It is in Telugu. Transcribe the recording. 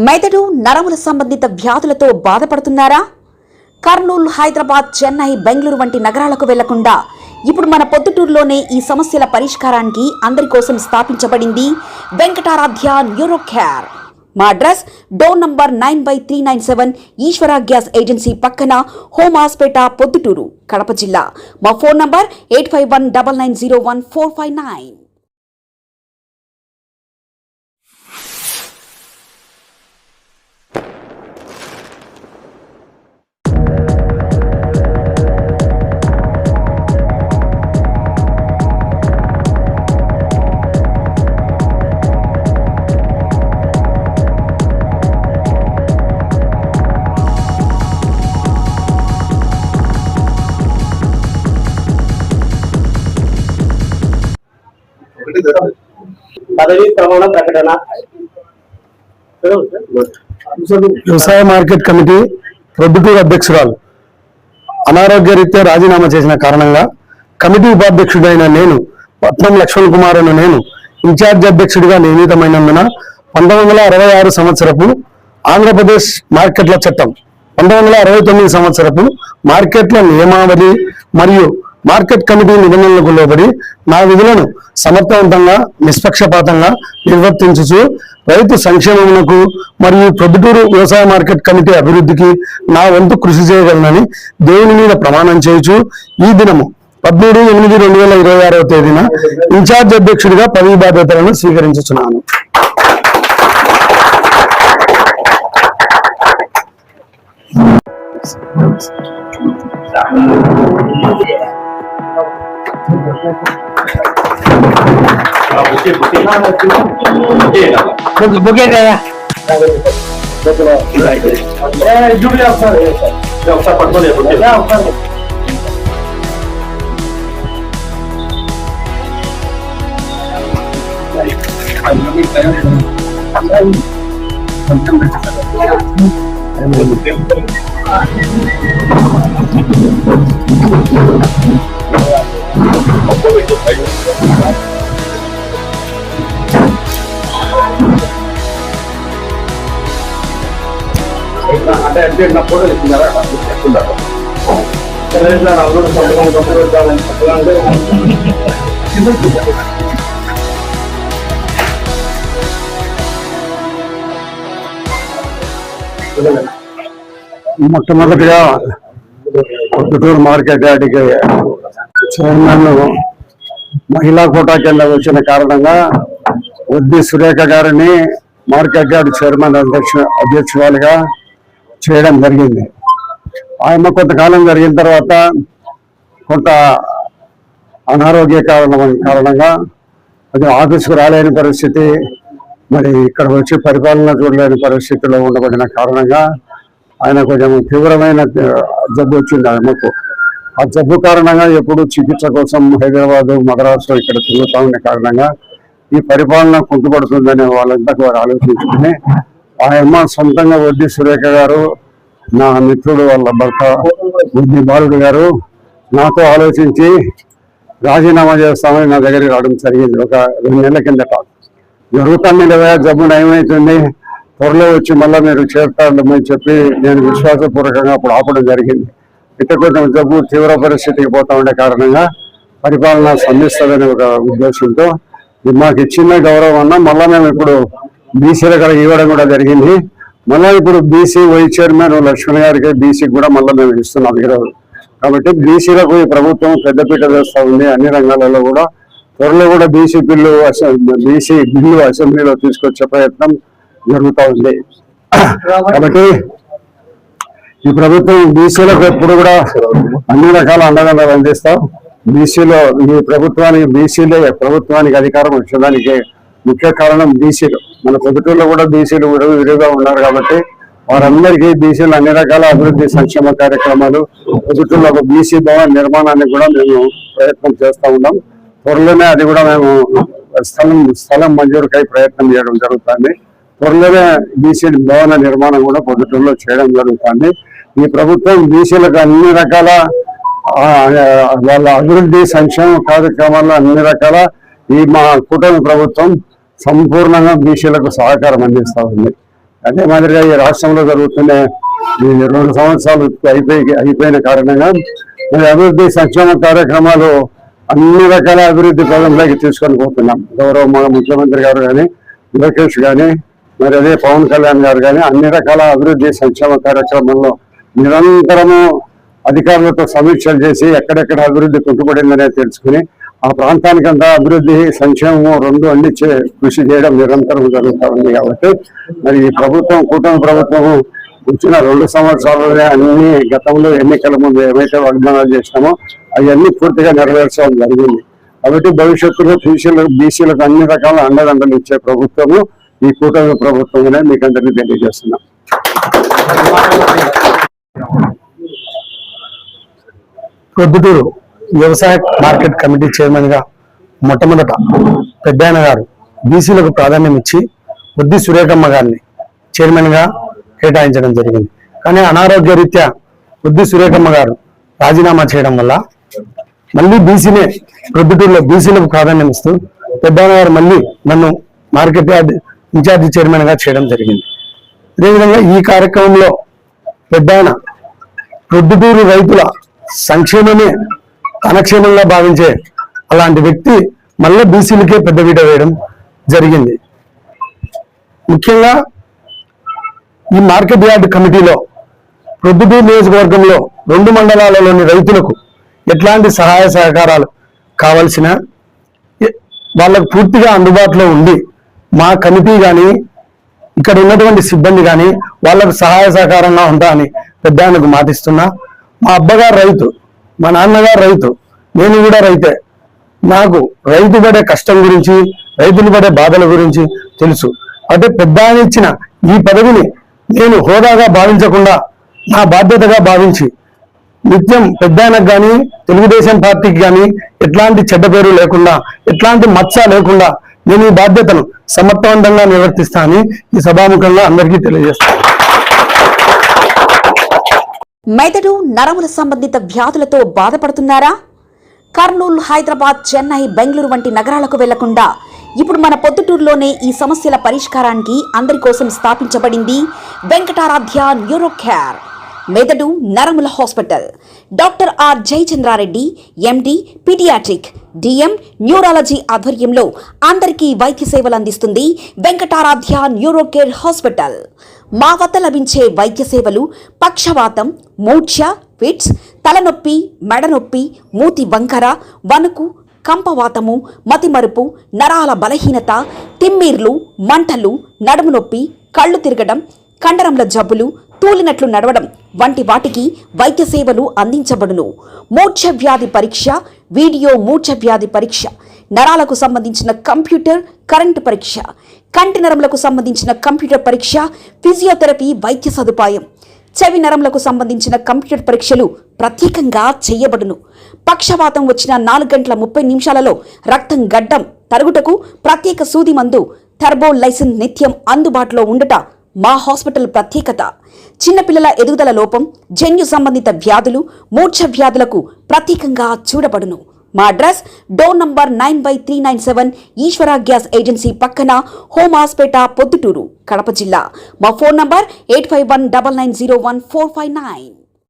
మెదడు నరముల సంబంధిత వ్యాధులతో బాధపడుతున్నారా? కర్నూలు, హైదరాబాద్, చెన్నై, బెంగళూరు వంటి నగరాలకు వెళ్లకుండా ఇప్పుడు మన పొద్దుటూరులోనే ఈ సమస్యల పరిష్కారానికి అందరి కోసం స్థాపించబడింది వెంకటారాధ్య న్యూరో కేర్. మా అడ్రస్ డోర్ నంబర్ 9/397 ఈశ్వర గ్యాస్ ఏజెన్సీ పక్కన, హోమాస్పేట, పొద్దుటూరు, కడప జిల్లా. మా ఫోన్ నంబర్ 8519901459. పదవి ప్రమాణ ప్రకటన. వ్యవసాయ మార్కెట్ కమిటీ ప్రొద్దుటూరు అధ్యక్షురాలు అనారోగ్య రీత్యా రాజీనామా చేసిన కారణంగా కమిటీ ఉపాధ్యక్షుడైన నేను, పట్నం లక్ష్మణ్ కుమార్ అను నేను ఇన్ఛార్జ్ అధ్యక్షుడిగా నియమితమైనందున 1966 సంవత్సరపు ఆంధ్రప్రదేశ్ మార్కెట్ల చట్టం, 1969 సంవత్సరపు మార్కెట్ల నియమావళి మరియు మార్కెట్ కమిటీ నిబంధనలకు లోబడి నా విధులను సమర్థవంతంగా, నిష్పక్షపాతంగా నిర్వర్తించుచు రైతు సంక్షేమమునకు మరియు ప్రొద్దుటూరు వ్యవసాయ మార్కెట్ కమిటీ అభివృద్ధికి నా వంతు కృషి చేయగలనని దేవుని మీద ప్రమాణం చేయుచు ఈ దినము 13/8/2026 తేదీన ఇన్ఛార్జ్ అధ్యక్షుడిగా పదవి బాధ్యతలను స్వీకరించుచున్నాను. అంటే నా ఫోటో ఇస్తున్నారా? మొట్టమొదటిగా పొద్దుటూరు మార్కెట్ యార్డ్కి చైర్మన్ మహిళా కోటా కింద వచ్చిన కారణంగా వద్ది సురేఖ గారిని మార్కెట్ యార్డ్ చైర్మన్ అధ్యక్షురాలుగా చేయడం జరిగింది. ఆయన కొంతకాలం జరిగిన తర్వాత కొంత అనారోగ్య కారణంగా అది ఆఫీసుకు రాలేని పరిస్థితి, మరి ఇక్కడ వచ్చి పరిపాలన చూడలేని పరిస్థితిలో ఉండబడిన కారణంగా ఆయన కొంచెం తీవ్రమైన జబ్బు వచ్చింది ఆయనకు. ఆ జబ్బు కారణంగా ఎప్పుడు చికిత్స కోసం హైదరాబాదు, మద్రాసు ఇక్కడ తిరుగుతూ ఉన్న కారణంగా ఈ పరిపాలన కుంటుపడుతుందని వాళ్ళంతా వారు ఆలోచించుకుని ఆయమ్మ సొంతంగా వద్ది సురేఖ గారు, నా మిత్రుడు వాళ్ళ భర్త వద్ది బాలుడు గారు నాతో ఆలోచించి రాజీనామా చేస్తామని నా దగ్గరికి రావడం జరిగింది. ఒక 2 నెలల కిందట జరుగుతాను లేదా, జబ్బు నయమవుతుంది, త్వరలో వచ్చి మళ్ళీ మీరు చేరుతారని చెప్పి నేను విశ్వాసపూర్వకంగా అప్పుడు ఆపడం జరిగింది. ఇక కొంచెం జబ్బు తీవ్ర పరిస్థితికి పోతా ఉండే కారణంగా పరిపాలన స్పందిస్తుందనే ఒక ఉద్దేశంతో మాకు ఇచ్చిన గౌరవం అన్నా మళ్ళీ మేము ఇప్పుడు బీసీలకు ఇవ్వడం కూడా జరిగింది. మళ్ళీ ఇప్పుడు బీసీ వైస్ చైర్మన్ లక్ష్మణ్ గారికి బీసీకి కూడా మళ్ళీ మేము ఇస్తున్నాం ఈరోజు. కాబట్టి బీసీలకు ఈ ప్రభుత్వం పెద్దపీట వేస్తూ ఉంది. అన్ని రంగాలలో కూడా త్వరలో కూడా బీసీ బిల్లు అసెంబ్లీలో తీసుకొచ్చే ప్రయత్నం జరుగుతూ ఉంది. కాబట్టి ఈ ప్రభుత్వం బీసీలకు ఎప్పుడు కూడా అన్ని రకాల అండదండలు అందిస్తాం. బీసీలో ఈ ప్రభుత్వానికి అధికారం వచ్చేదానికి ముఖ్య కారణం బీసీలు. మన పొద్దుటూరులో కూడా బీసీలు విడిగా ఉన్నారు కాబట్టి వారందరికీ బీసీలు అన్ని రకాల అభివృద్ధి సంక్షేమ కార్యక్రమాలు, పొద్దుటూరులో ఒక బీసీ భవన్ నిర్మాణానికి కూడా మేము ప్రయత్నం చేస్తూ ఉన్నాం. త్వరలోనే అది కూడా మేము స్థలం మంజూరుకై ప్రయత్నం చేయడం జరుగుతుంది. త్వరలోనే బీసీ భవన నిర్మాణం కూడా పొద్దుటూరులో చేయడం జరుగుతుంది. ఈ ప్రభుత్వం బీసీలకు అన్ని రకాల వాళ్ళ అభివృద్ధి సంక్షేమ కార్యక్రమాల్లో అన్ని రకాల ఈ మా కూటమి ప్రభుత్వం సంపూర్ణంగా బీసీలకు సహకారం అందిస్తూ ఉంది. అదే మాదిరిగా ఈ రాష్ట్రంలో జరుగుతున్న ఈ 2 సంవత్సరాలు అయిపోయిన కారణంగా మరి అభివృద్ధి సంక్షేమ కార్యక్రమాలు అన్ని రకాల అభివృద్ధి పదంలోకి తీసుకొని పోతున్నాం. గౌరవ ముఖ్యమంత్రి గారు కానీ, లోకేష్ కానీ, మరి అదే పవన్ కళ్యాణ్ గారు కానీ అన్ని రకాల అభివృద్ధి సంక్షేమ కార్యక్రమంలో నిరంతరము అధికారులతో సమీక్షలు చేసి ఎక్కడెక్కడ అభివృద్ధి కుంటుపడిందనే తెలుసుకుని ఆ ప్రాంతానికంతా అభివృద్ధి సంక్షేమము 2 అందించే కృషి చేయడం నిరంతరం జరుగుతూ ఉంది. కాబట్టి మరి ఈ ప్రభుత్వం, కూటమి ప్రభుత్వము వచ్చిన 2 సంవత్సరాలనే అన్ని గతంలో ఎన్నికల ముందు ఏవైతే వాగ్దానాలు చేసినామో అవన్నీ పూర్తిగా నెరవేర్చడం జరిగింది. కాబట్టి భవిష్యత్తులో బీసీలకు అన్ని రకాల అండదండలు ఇచ్చే ప్రభుత్వము ఈ కూటమి ప్రభుత్వమే మీకు అందరినీ తెలియజేస్తున్నాం. ప్రొద్దుటూరు వ్యవసాయ మార్కెట్ కమిటీ చైర్మన్ గా మొట్టమొదట పెద్దాయన గారు బీసీలకు ప్రాధాన్యం ఇచ్చి బుద్ధి సురేఖమ్మ గారిని చైర్మన్ గా కేటాయించడం జరిగింది. కానీ అనారోగ్య రీత్యా బుద్ధి సురేఖమ్మ గారు రాజీనామా చేయడం వల్ల మళ్ళీ ప్రొద్దుటూరులో బీసీలకు ప్రాధాన్యం ఇస్తూ పెద్దాయన గారు మళ్ళీ నన్ను మార్కెట్ యార్డ్ ఇన్ఛార్జి చైర్మన్ గా చేయడం జరిగింది. అదేవిధంగా ఈ కార్యక్రమంలో పెద్దాయన ప్రొద్దుటూరు రైతుల సంక్షేమమే తన క్షేమంగా భావించే అలాంటి వ్యక్తి మళ్ళీ బీసీలకే పెద్దపీట వేయడం జరిగింది. ముఖ్యంగా ఈ మార్కెట్ యార్డ్ కమిటీలో ప్రొద్దుటూరు నియోజకవర్గంలో 2 మండలాలలోని రైతులకు ఎట్లాంటి సహాయ సహకారాలు కావలసిన వాళ్ళకు పూర్తిగా అందుబాటులో ఉండి మా కమిటీ కానీ ఇక్కడ ఉన్నటువంటి సిబ్బంది కానీ వాళ్ళకు సహాయ సహకారంగా ఉంటా అని పెద్దాయనకు మాటిస్తున్నా. మా అబ్బగారు రైతు, మా నాన్నగారు రైతు, నేను కూడా రైతే. నాకు రైతు పడే కష్టం గురించి, రైతులు పడే బాధల గురించి తెలుసు. అంటే పెద్దాయన ఇచ్చిన ఈ పదవిని నేను హోదాగా భావించకుండా నా బాధ్యతగా భావించి నిత్యం పెద్దాయనకు కానీ, తెలుగుదేశం పార్టీకి కానీ ఎట్లాంటి చెడ్డ పేరు లేకుండా, ఎట్లాంటి మచ్చ లేకుండా నేను ఈ బాధ్యతను సమర్థవంతంగా నిర్వర్తిస్తానని ఈ సభాముఖంగా అందరికీ తెలియజేస్తాను. మెదడు నరముల సంబంధిత వ్యాధులతో బాధపడుతున్నారా? కర్నూలు, హైదరాబాద్, చెన్నై, బెంగళూరు వంటి నగరాలకు వెళ్లకుండా ఇప్పుడు మన పొద్దుటూరులోనే ఈ సమస్యల పరిష్కారానికి అందరి కోసం స్థాపించబడింది వెంకటారాధ్య న్యూరో కేర్ మెదడు నరముల hospital. Doctor R Jayachandra Reddy MD paediatric DM neurology ఆధ్వర్యంలో అందరికీ వైద్య సేవలు అందిస్తుంది వెంకటారాధ్య న్యూరో కేర్ హాస్పిటల్. మా వద్ద లభించే వైద్య సేవలు పక్షవాతం, మూర్ఛ, ఫిట్స్, తలనొప్పి, మెడనొప్పి, మూతి వంకర, వణుకు, కంపవాతము, మతిమరుపు, నరాల బలహీనత, తిమ్మిర్లు, మంటలు, నడుము నొప్పి, కళ్ళు తిరగడం, కండరంల జబ్బులు, తూలినట్లు నడవడం వంటి వాటికి వైద్య సేవలు అందించబడును. మూర్ఛ వ్యాధి పరీక్ష, వీడియో మూర్ఛ వ్యాధి పరీక్ష, నరాలకు సంబంధించిన కంప్యూటర్ కరెంటు పరీక్ష, కంటి నరములకు సంబంధించిన కంప్యూటర్ పరీక్ష, ఫిజియోథెరపీ వైద్య సదుపాయం, చెవి నరములకు సంబంధించిన కంప్యూటర్ పరీక్షలు ప్రత్యేకంగా చేయబడును. పక్షవాతం వచ్చిన 4 గంటల 30 నిమిషాలలో రక్తం గడ్డం తరుగుటకు ప్రత్యేక సూది మందు థర్బోలైసిన్ నిత్యం అందుబాటులో ఉండుట మా హాస్పిటల్ ప్రత్యేకత. చిన్నపిల్లల ఎదుగుదల లోపం, జన్యు సంబంధిత వ్యాధులు, మూర్ఛ వ్యాధులకు ప్రత్యేకంగా చూడబడును. మా అడ్రస్ డోర్ నంబర్ 9/397 ఈశ్వర గ్యాస్ ఏజెన్సీ పక్కన, హోమాస్పేట, పొద్దుటూరు, కడప జిల్లా. మా ఫోన్ నంబర్ 8519901459.